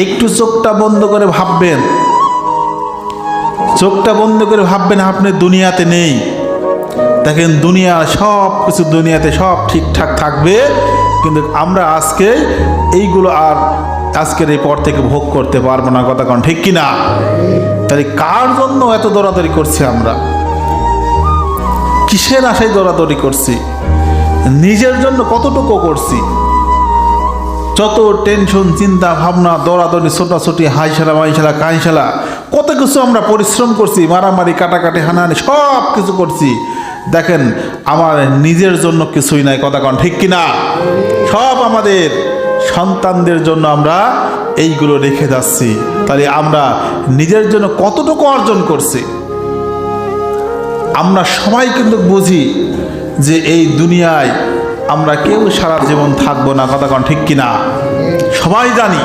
একটু চোখটা বন্ধ করে ভাববেন, চোখটা বন্ধ করে ভাববেন আপনি দুনিয়াতে নেই। দেখেন দুনিয়া সব কিছু, দুনিয়াতে সব ঠিকঠাক থাকবে, কিন্তু আমরা আজকে এইগুলো আর আজকের এই পর থেকে ভোগ করতে পারবো না। কথা কোন ঠিক কিনা? তাহলে কার জন্য এত দৌড়াদৌড়ি করছি আমরা? কিসের আশায় দৌড়াদৌড়ি করছি? নিজের জন্য কতটুকু করছি? যত টেনশন, চিন্তা ভাবনা, দৌড়াদৌড়ি, ছোটাছুটি, হাইসালা মাইসালা কাইসালা, কত কিছু আমরা পরিশ্রম করছি, মারামারি কাটাকাটি হানাহানি সব কিছু করছি। দেখেন আমার নিজের জন্য কিছুই নাই। কথা কন ঠিক কিনা? সব আমাদের সন্তানদের জন্য আমরা এইগুলো রেখে যাচ্ছি। তাহলে আমরা নিজের জন্য কতটুকু অর্জন করছি? আমরা সবাই কিন্তু বুঝি যে এই দুনিয়ায় আমরা কেউ সারা জীবন থাকবো না। কথা কন ঠিক কিনা? সবাই জানি।